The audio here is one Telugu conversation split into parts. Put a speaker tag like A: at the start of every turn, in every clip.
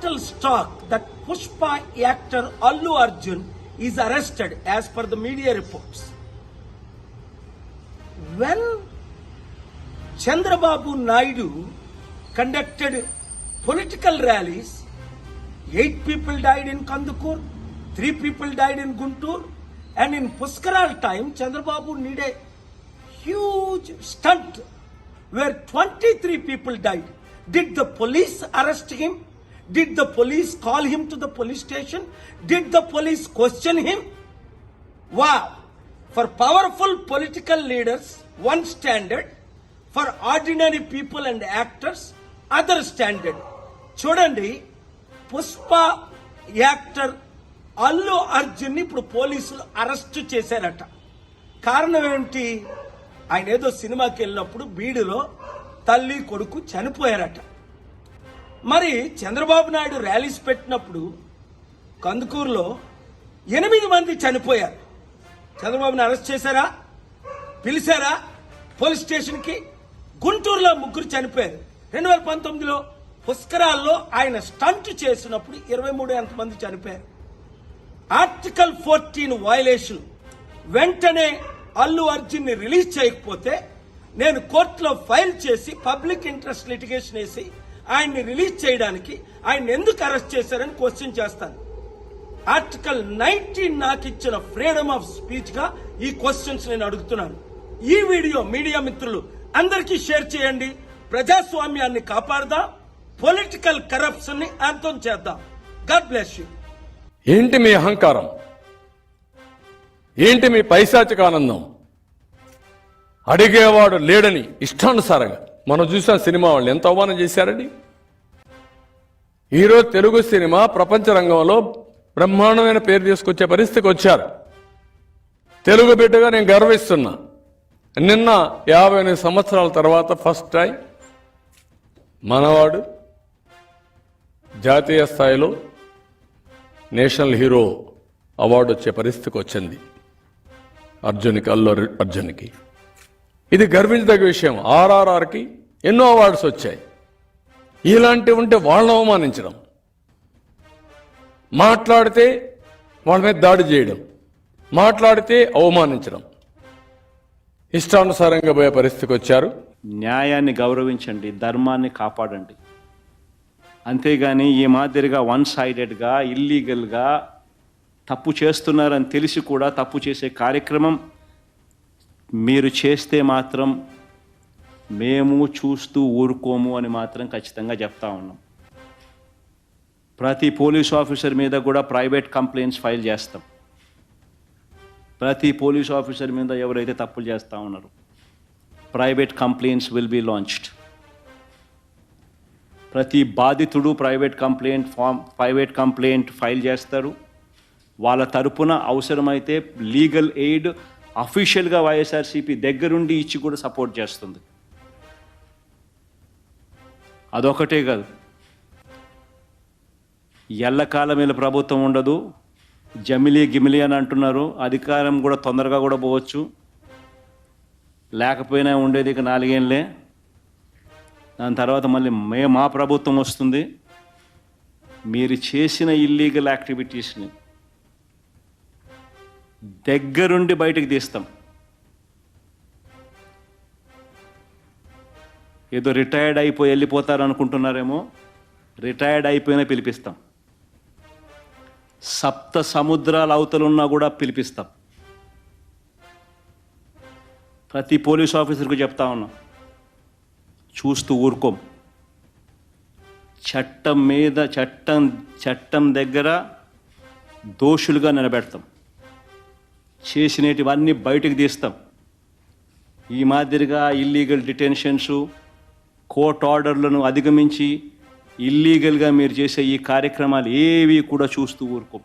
A: total shock that Pushpa actor Allu Arjun is arrested as per the media reports. When Chandrababu Naidu conducted political rallies, 8 people died in Kandukur, 3 people died in Guntur, and in Puskaral time, Chandrababu needed a huge stunt where 23 people died. Did the police arrest him? Did the police call him to the police station? Did the police question him? Wow! For powerful political leaders, one standard. For ordinary people and actors, other standard. చూడండి, పుష్ప యాక్టర్ అల్లు అర్జున్ ఇప్పుడు పోలీసులు అరెస్ట్ చేశారట. కారణం ఏంటి? ఆయన ఏదో సినిమాకి వెళ్ళినప్పుడు బీడులో తల్లి కొడుకు చనిపోయారట. మరి చంద్రబాబు నాయుడు ర్యాలీస్ పెట్టినప్పుడు కందుకూరులో 8 మంది చనిపోయారు. చంద్రబాబుని అరెస్ట్ చేశారా? పిలిచారా పోలీస్ స్టేషన్కి? గుంటూరులో 3 చనిపోయారు. 2019లో పుష్కరాల్లో ఆయన స్టంట్ చేసినప్పుడు 23 ఎంతమంది చనిపోయారు. Article 14 violation. వెంటనే అల్లు అర్జున్ ని రిలీజ్ చేయకపోతే నేను కోర్టులో ఫైల్ చేసి పబ్లిక్ ఇంట్రెస్ట్ లిటిగేషన్ వేసి ఆయన్ని రిలీజ్ చేయడానికి ఆయన ఎందుకు అరెస్ట్ చేశారని క్వశ్చన్ చేస్తాను. ఆర్టికల్ 19 నాకు ఇచ్చిన ఫ్రీడమ్ ఆఫ్ స్పీచ్ గా ఈ క్వశ్చన్స్ నేను అడుగుతున్నాను. ఈ వీడియో మీడియా మిత్రులు అందరికీ షేర్ చేయండి. ప్రజాస్వామ్యాన్ని కాపాడదాం, పొలిటికల్ కరప్షన్ ని అంతం చేద్దాం. God bless you.
B: ఏంటి మీ అహంకారం? ఏంటి మీ పైశాచిక ఆనందం? అడిగేవాడు లేడని ఇష్టానుసారంగా మనం చూసిన సినిమా వాళ్ళు ఎంత అవమానం చేశారండి. ఈరోజు తెలుగు సినిమా ప్రపంచ రంగంలో బ్రహ్మాండమైన పేరు తీసుకొచ్చే పరిస్థితికి వచ్చారు. తెలుగు బిడ్డగా నేను గర్విస్తున్నా. నిన్న 58 సంవత్సరాల తర్వాత ఫస్ట్ టైం మనవాడు జాతీయ స్థాయిలో నేషనల్ హీరో అవార్డు వచ్చే పరిస్థితికి వచ్చింది అర్జున్కి, అల్లు అర్జున్కి. ఇది గర్వించదగ్గ విషయం. ఆర్ఆర్ఆర్కి ఎన్నో అవార్డ్స్ వచ్చాయి. ఇలాంటివి ఉంటే వాళ్ళని అవమానించడం, మాట్లాడితే వాళ్ళ మీద దాడి చేయడం, మాట్లాడితే అవమానించడం, ఇష్టానుసారంగా పోయే పరిస్థితికి వచ్చారు.
C: న్యాయాన్ని గౌరవించండి, ధర్మాన్ని కాపాడండి. అంతేగాని ఈ మాదిరిగా 1 సైడెడ్గా ఇల్లీగల్గా తప్పు చేస్తున్నారని తెలిసి కూడా తప్పు చేసే కార్యక్రమం మీరు చేస్తే మాత్రం మేము చూస్తూ ఊరుకోము అని మాత్రం ఖచ్చితంగా చెప్తా ఉన్నాం. ప్రతి పోలీస్ ఆఫీసర్ మీద కూడా ప్రైవేట్ కంప్లైంట్స్ ఫైల్ చేస్తాం. ప్రతి పోలీస్ ఆఫీసర్ మీద ఎవరైతే తప్పులు చేస్తూ ఉన్నారో private complaints will be launched. ప్రతి బాధితుడు ప్రైవేట్ కంప్లైంట్ ఫైల్ చేస్తారు. వాళ్ళ తరపున అవసరమైతే లీగల్ ఎయిడ్ అఫీషియల్గా వైఎస్ఆర్సీపీ దగ్గరుండి ఇచ్చి కూడా సపోర్ట్ చేస్తుంది. అదొకటే కాదు, ఎల్లకాలం వీళ్ళ ప్రభుత్వం ఉండదు. జమిలీ గిమిలీ అని అంటున్నారు. అధికారం కూడా తొందరగా కూడా పోవచ్చు. లేకపోయినా ఉండేది ఇక 4 ఏళ్ళే. దాని తర్వాత మళ్ళీ మా ప్రభుత్వం వస్తుంది. మీరు చేసిన ఇల్లీగల్ యాక్టివిటీస్ని దగ్గరుండి బయటకు తీస్తాం. ఏదో రిటైర్డ్ అయిపోయి వెళ్ళిపోతారు అనుకుంటున్నారేమో. రిటైర్డ్ అయిపోయినా పిలిపిస్తాం. 7 సముద్రాల అవతలున్నా కూడా పిలిపిస్తాం. ప్రతి పోలీస్ ఆఫీసర్కు చెప్తా ఉన్నాం, చూస్తూ ఊరుకోం. చట్టం మీద చట్టం దగ్గర దోషులుగా నిలబెడతాం. చేసినటివన్నీ బయటకు తీస్తాం. ఈ మాదిరిగా ఇల్లీగల్ డిటెన్షన్స్, కోర్ట్ ఆర్డర్లను అధిగమించి ఇల్లీగల్గా మీరు చేసే ఈ కార్యక్రమాలు ఏవి కూడా చూస్తూ ఊరుకోం.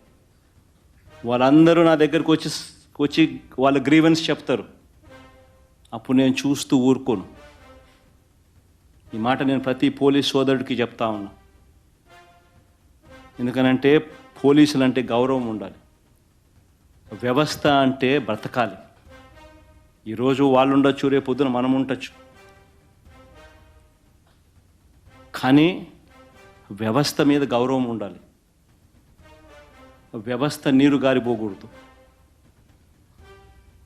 C: వాళ్ళందరూ నా దగ్గరకు వచ్చి వాళ్ళ గ్రీవెన్స్ చెప్తారు. అప్పుడు నేను చూస్తూ ఊరుకోను. ఈ మాట నేను ప్రతి పోలీస్ సోదరుడికి చెప్తా ఉన్నా. ఎందుకనంటే పోలీసులు అంటే గౌరవం ఉండాలి. వ్యవస్థ అంటే బ్రతకాలి. ఈరోజు వాళ్ళు ఉండొచ్చు, రేపు పొద్దున మనం ఉండొచ్చు. కానీ వ్యవస్థ మీద గౌరవం ఉండాలి. వ్యవస్థ నీరు గారిపోకూడదు.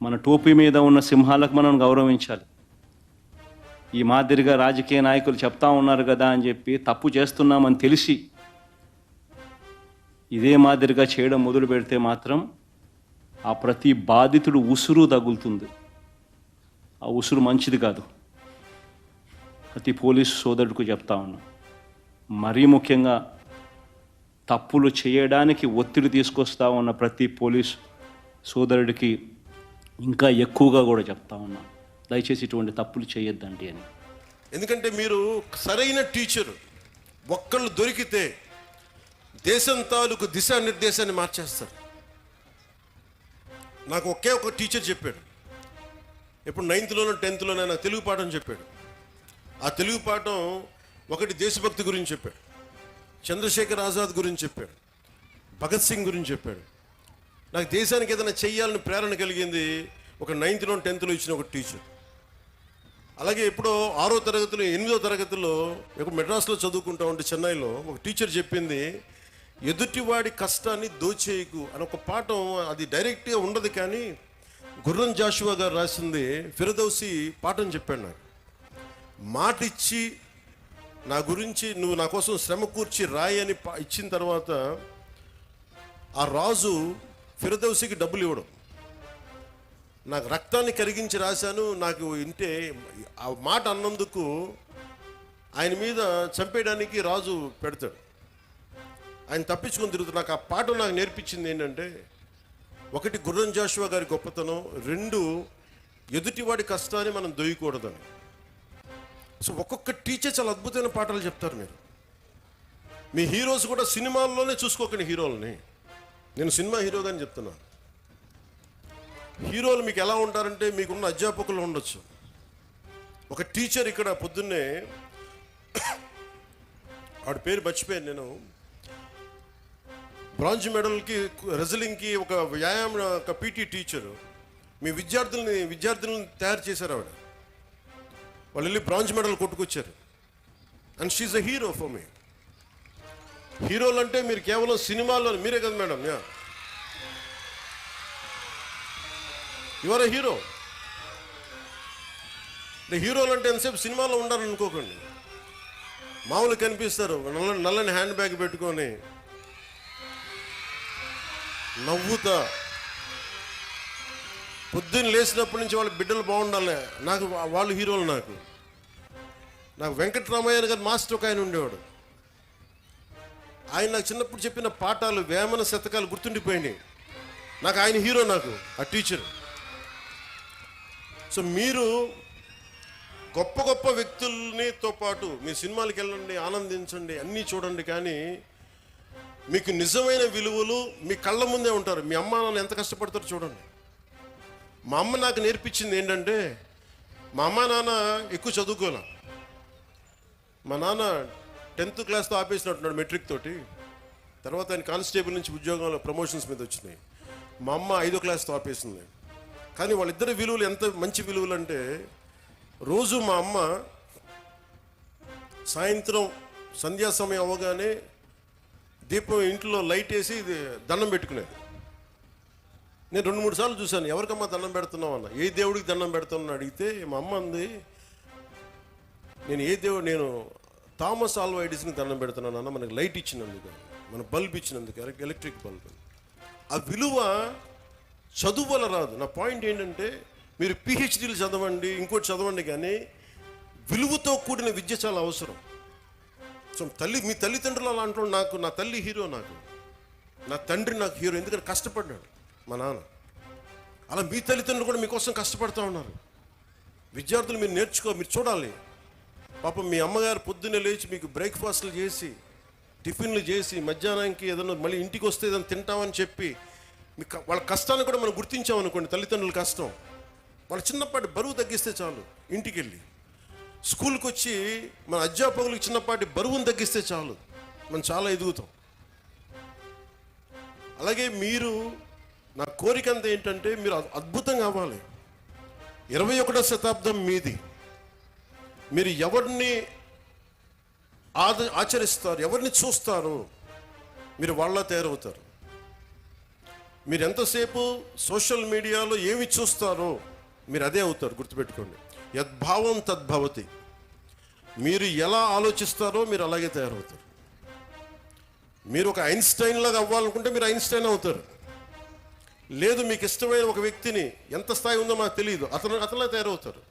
C: మన టోపీ మీద ఉన్న సింహాలకు మనం గౌరవించాలి. ఈ మాదిరిగా రాజకీయ నాయకులు చెప్తా ఉన్నారు కదా అని చెప్పి తప్పు చేస్తున్నామని తెలిసి ఇదే మాదిరిగా చేయడం మొదలు పెడితే మాత్రం ఆ ప్రతి బాధితుడు ఉసురు తగులుతుంది. ఆ ఉసురు మంచిది కాదు. ప్రతి పోలీసు సోదరుడికి చెప్తా ఉన్నాం. మరీ ముఖ్యంగా తప్పులు చేయడానికి ఒత్తిడి తీసుకొస్తా ఉన్న ప్రతి పోలీస్ సోదరుడికి ఇంకా ఎక్కువగా కూడా చెప్తా ఉన్నాం, దయచేసి ఇటువంటి తప్పులు చేయొద్దండి అని.
D: ఎందుకంటే మీరు సరైన టీచరు ఒక్కళ్ళు దొరికితే దేశం తాలూకు దిశానిర్దేశాన్ని మార్చేస్తారు. నాకు ఒకే ఒక టీచర్ చెప్పాడు, ఇప్పుడు 9th-లోనో 10th-లోనో నాకు తెలుగు పాఠం చెప్పాడు. ఆ తెలుగు పాఠం ఒకటి దేశభక్తి గురించి చెప్పాడు, చంద్రశేఖర్ ఆజాద్ గురించి చెప్పాడు, భగత్ సింగ్ గురించి చెప్పాడు. నాకు దేశానికి ఏదైనా చెయ్యాలని ప్రేరణ కలిగింది ఒక 9th-లో 10th-లో ఇచ్చిన ఒక టీచర్. అలాగే ఎప్పుడో 6వ తరగతిలో 8వ తరగతిలో ఒక మెడ్రాస్లో చదువుకుంటా ఉంటే చెన్నైలో ఒక టీచర్ చెప్పింది, ఎదుటివాడి కష్టాన్ని దోచేయకు అని ఒక పాఠం. అది డైరెక్ట్గా ఉండదు కానీ గుర్రం జాషువా గారు రాసింది ఫిరదౌసి పాఠం చెప్పాడు నాకు. మాట ఇచ్చి నా గురించి నువ్వు నా కోసం శ్రమ కూర్చి రాయి అని ఇచ్చిన తర్వాత ఆ రాజు ఫిరదౌసికి డబ్బులు ఇవ్వడం. నాకు రక్తాన్ని కరిగించి రాశాను, నాకు ఇంటే ఆ మాట అన్నందుకు ఆయన మీద చంపేయడానికి రాజు పెడతాడు. ఆయన తప్పించుకొని తిరుగుతాడు. నాకు ఆ పాఠం నాకు నేర్పించింది ఏంటంటే, ఒకటి గుర్రం జాషువా గారి గొప్పతనం, 2 ఎదుటివాడి కష్టాన్ని మనం దొయ్యకూడదని. సో ఒక్కొక్క టీచర్ చాలా అద్భుతమైన పాఠాలు చెప్తారు. మీరు మీ హీరోస్ కూడా సినిమాల్లోనే చూసుకోకండి హీరోలని. నేను సినిమా హీరోగా అని చెప్తున్నాను. హీరోలు మీకు ఎలా ఉంటారంటే మీకున్న అధ్యాపకులు ఉండొచ్చు. ఒక టీచర్ ఇక్కడ పొద్దున్నే ఆవిడ పేరు మర్చిపోయాను నేను, బ్రాంజ్ మెడల్కి రెజ్లింగ్కి ఒక వ్యాయామ ఒక పీటీ టీచరు మీ విద్యార్థులను తయారు చేశారు. ఆవిడ వాళ్ళు వెళ్ళి బ్రాంజ్ మెడల్ కొట్టుకొచ్చారు. And she a hero for me. హీరోలు అంటే మీరు కేవలం సినిమాల్లో మీరే కదా madam, you are a hero. హీరోలు అంటే ఎంతసేపు సినిమాలో ఉండాలని అనుకోకండి. మామూలు కనిపిస్తారు, నల్లని హ్యాండ్ బ్యాగ్ పెట్టుకొని నవ్వుతా పొద్దున్న లేచినప్పటి నుంచి వాళ్ళ బిడ్డలు బాగుండాలి. నాకు వాళ్ళు హీరోలు. నాకు వెంకటరామయ్య గారు మాస్టర్ ఒక ఆయన ఉండేవాడు. ఆయన నాకు చిన్నప్పుడు చెప్పిన పాఠాలు వేమన శతకాలు గుర్తుండిపోయినాయి. నాకు ఆయన హీరో, నాకు ఆ టీచర్. సో మీరు గొప్ప గొప్ప వ్యక్తులతో పాటు మీ సినిమాలకు వెళ్ళండి, ఆనందించండి, అన్నీ చూడండి. కానీ మీకు నిజమైన విలువలు మీ కళ్ళ ముందే ఉంటారు. మీ అమ్మ నాన్న ఎంత కష్టపడతారో చూడండి. మా అమ్మ నాకు నేర్పించింది ఏంటంటే, మా అమ్మ నాన్న ఎక్కువ చదువుకోలే. మా నాన్న 10th క్లాస్తో ఆపేసినట్టున్నాడు మెట్రిక్ తోటి. తర్వాత ఆయన కానిస్టేబుల్ నుంచి ఉద్యోగంలో ప్రమోషన్స్ మీద వచ్చినాయి. మా అమ్మ 5వ క్లాస్తో ఆపేసింది. కానీ వాళ్ళిద్దరి విలువలు ఎంత మంచి విలువలు అంటే, రోజు మా అమ్మ సాయంత్రం సంధ్యా సమయం అవ్వగానే దీపం ఇంట్లో లైట్ వేసి దండం పెట్టుకునేది. నేను 2-3 సార్లు చూశాను, ఎవరికమ్మా దండం పెడుతున్నావు అన్న. ఏ దేవుడికి దండం పెడుతున్నా అడిగితే మా అమ్మ అంది, నేను థామస్ ఆల్వా ఎడిసన్కి దండం పెడుతున్నాను అన్న, మనకి లైట్ ఇచ్చినందుకు, మన బల్బ్ ఇచ్చినందుకు, ఎలక్ట్రిక్ బల్బ్. ఆ విలువ చదువు వల్ల రాదు. నా పాయింట్ ఏంటంటే, మీరు పిహెచ్డీలు చదవండి, ఇంకోటి చదవండి, కానీ విలువతో కూడిన విద్య చాలా అవసరం. సో మీ తల్లిదండ్రులు అలా అంటారు. నా తల్లి హీరో, నా తండ్రి నాకు హీరో. ఎందుకంటే కష్టపడ్డాడు మా నాన్న. అలా మీ తల్లిదండ్రులు కూడా మీకోసం కష్టపడుతూ ఉన్నారు. విద్యార్థులు మీరు మీరు చూడాలి. పాపం మీ అమ్మగారు పొద్దున్నే లేచి మీకు బ్రేక్ఫాస్ట్లు చేసి, టిఫిన్లు చేసి, మధ్యాహ్నానికి ఏదైనా మళ్ళీ ఇంటికి వస్తే ఏదైనా తింటామని చెప్పి వాళ్ళ కష్టాన్ని కూడా మనం గుర్తించామనుకోండి. తల్లిదండ్రుల కష్టం, వాళ్ళ చిన్నపాటి బరువు తగ్గిస్తే చాలు. ఇంటికి వెళ్ళి స్కూల్కి వచ్చి మన అధ్యాపకులకు చిన్నపాటి బరువును తగ్గిస్తే చాలు, మనం చాలా ఎదుగుతాం. అలాగే మీరు, నా కోరిక అంతా ఏంటంటే, మీరు అద్భుతంగా అవ్వాలి. 21వ శతాబ్దం మీది. మీరు ఎవరిని ఆచరిస్తారు, ఎవరిని చూస్తారు, మీరు వాళ్ళ తయారవుతారు. మీరు ఎంతసేపు సోషల్ మీడియాలో ఏమి చూస్తారో మీరు అదే అవుతారు. గుర్తుపెట్టుకోండి, యద్భావం తద్భవతి. మీరు ఎలా ఆలోచిస్తారో మీరు అలాగే తయారవుతారు. మీరు ఒక ఐన్స్టైన్ లాగా అవ్వాలనుకుంటే మీరు ఐన్స్టైన్ అవుతారు. లేదు, మీకు ఇష్టమైన ఒక వ్యక్తిని, ఎంత స్థాయి ఉందో మాకు తెలియదు, అతలా తయారవుతారు.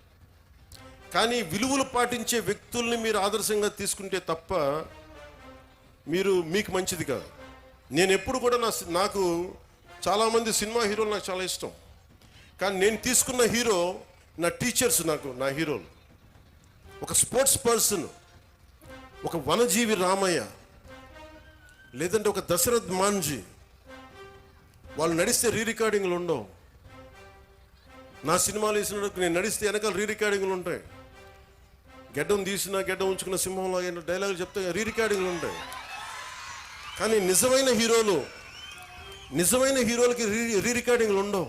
D: కానీ విలువలు పాటించే వ్యక్తుల్ని మీరు ఆదర్శంగా తీసుకుంటే తప్ప మీకు మంచిది కాదు. నేను ఎప్పుడు కూడా నాకు చాలామంది సినిమా హీరోలు నాకు చాలా ఇష్టం. కానీ నేను తీసుకున్న హీరో నా టీచర్స్, నా హీరోలు. ఒక స్పోర్ట్స్ పర్సన్, ఒక వనజీవి రామయ్య, లేదంటే ఒక దశరథ్ మాంజీ. వాళ్ళు నడిస్తే రీ రికార్డింగ్లు ఉండవు. నా సినిమాలు వేసినప్పుడు నేను నడిస్తే వెనకాల రీ రికార్డింగ్లు ఉంటాయి. గెడ్డం తీసిన గెడ్డం ఉంచుకున్న సింహంలాగా డైలాగులు చెప్తే రీ రికార్డింగ్లు ఉంటాయి. కానీ నిజమైన హీరోలకి రీ రికార్డింగ్లు ఉండవు.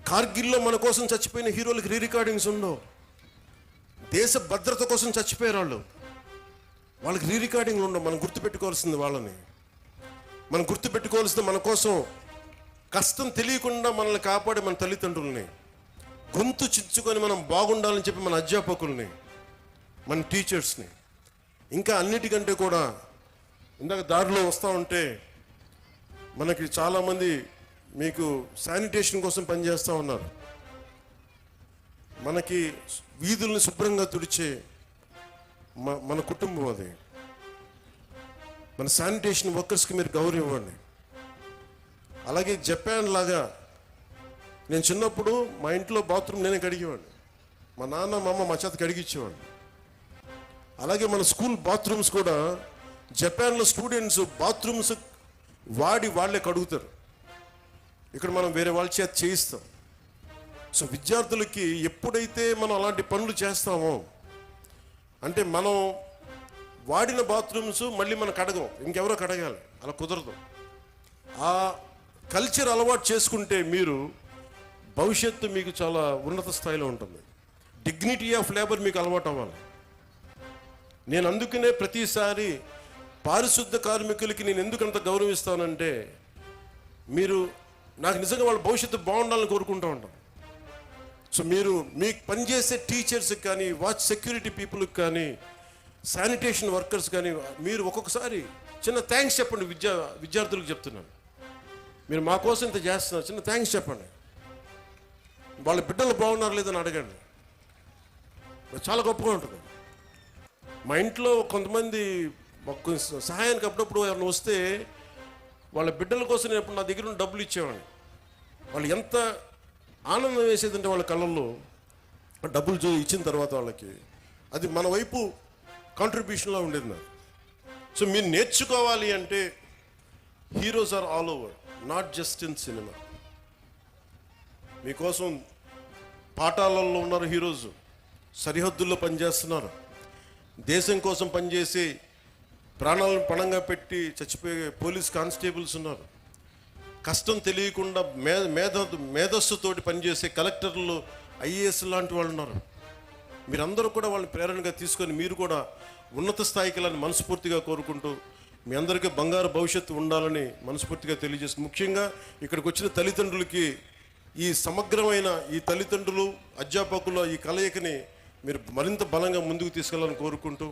D: కార్గిల్లో మన కోసం చచ్చిపోయిన హీరోలకి రీ రికార్డింగ్స్ ఉండవు. దేశ భద్రత కోసం చచ్చిపోయారు వాళ్ళకి రీ రికార్డింగ్లు ఉండవు. మనం గుర్తుపెట్టుకోవాల్సింది వాళ్ళని. మనం గుర్తుపెట్టుకోవాల్సింది మన కోసం కష్టం తెలియకుండా మనల్ని కాపాడే మన తల్లిదండ్రుల్ని, గొంతు చించుకొని మనం బాగుండాలని చెప్పి మన అధ్యాపకుల్ని, మన టీచర్స్ని. ఇంకా అన్నిటికంటే కూడా ఇందాక దారిలో వస్తూ ఉంటే మనకి చాలామంది మీకు శానిటేషన్ కోసం పనిచేస్తూ ఉన్నారు. మనకి వీధుల్ని శుభ్రంగా తుడిచే మన కుటుంబం అది. మన శానిటేషన్ వర్కర్స్కి మీరు గౌరవం ఇవ్వండి. అలాగే జపాన్ లాగా, నేను చిన్నప్పుడు మా ఇంట్లో బాత్రూమ్ నేనే కడిగేవాడిని. మా నాన్న మా అమ్మ మా చేత కడిగిచ్చేవాడిని. అలాగే మన స్కూల్ బాత్రూమ్స్ కూడా జపాన్లో స్టూడెంట్స్ బాత్రూమ్స్ వాళ్ళే కడుగుతారు. ఇక్కడ మనం వేరే వాళ్ళ చేత చేయిస్తాం. సో విద్యార్థులకి ఎప్పుడైతే మనం అలాంటి పనులు చేస్తామో, అంటే మనం వాడిన బాత్రూమ్స్ మళ్ళీ మనం కడగం, ఇంకెవరో కడగాలి, అలా కుదరదు. ఆ కల్చర్ అలవాటు చేసుకుంటే మీరు భవిష్యత్తు మీకు చాలా ఉన్నత స్థాయిలో ఉంటుంది. డిగ్నిటీ ఆఫ్ లేబర్ మీకు అలవాటు అవ్వాలి. నేను అందుకనే ప్రతిసారి పారిశుద్ధ కార్మికులకి నేను ఎందుకంత గౌరవిస్తానంటే, నాకు నిజంగా వాళ్ళ భవిష్యత్తు బాగుండాలని కోరుకుంటూ ఉంటాం. సో మీకు పనిచేసే టీచర్స్కి కానీ, వాచ్ సెక్యూరిటీ పీపుల్కి కానీ, శానిటేషన్ వర్కర్స్ కానీ మీరు ఒక్కొక్కసారి చిన్న థ్యాంక్స్ చెప్పండి. విద్యార్థులకు చెప్తున్నాను, మీరు మా కోసం ఇంత చేస్తున్నారు, చిన్న థ్యాంక్స్ చెప్పండి. వాళ్ళ బిడ్డలు బాగున్నారు లేదని అడగండి. చాలా గొప్పగా ఉంటుంది. మా ఇంట్లో కొంతమంది సహాయానికి అప్పుడప్పుడు ఎవరైనా వస్తే వాళ్ళ బిడ్డల కోసం నేను ఎప్పుడు నా దగ్గర ఉన్న డబ్బులు ఇచ్చేవాడిని. వాళ్ళు ఎంత ఆనందం వేసేదంటే వాళ్ళ కళ్ళల్లో డబ్బులు ఇచ్చిన తర్వాత వాళ్ళకి అది మన వైపు కాంట్రిబ్యూషన్లా ఉండేది నాకు. సో మీరు నేర్చుకోవాలి అంటే heroes are all over, not just in cinema. మీకోసం పాఠాలలో ఉన్నారు హీరోస్, సరిహద్దుల్లో పనిచేస్తున్నారు, దేశం కోసం పనిచేసి ప్రాణాలను పణంగా పెట్టి చచ్చిపోయే పోలీస్ కానిస్టేబుల్స్ ఉన్నారు, కష్టం తెలియకుండా మేధస్సుతోటి పనిచేసే కలెక్టర్లు, ఐఏఎస్ లాంటి వాళ్ళు ఉన్నారు. మీరందరూ కూడా వాళ్ళని ప్రేరణగా తీసుకొని మీరు కూడా ఉన్నత స్థాయికి వెళ్ళాలని మనస్ఫూర్తిగా కోరుకుంటూ, మీ అందరికీ బంగారు భవిష్యత్తు ఉండాలని మనస్ఫూర్తిగా తెలియజేస్తుంది. ముఖ్యంగా ఇక్కడికి వచ్చిన తల్లిదండ్రులకి ఈ సమగ్రమైన ఈ తల్లిదండ్రులు అధ్యాపకుల ఈ కలయికని మీరు మరింత బలంగా ముందుకు తీసుకెళ్లాలని కోరుకుంటూ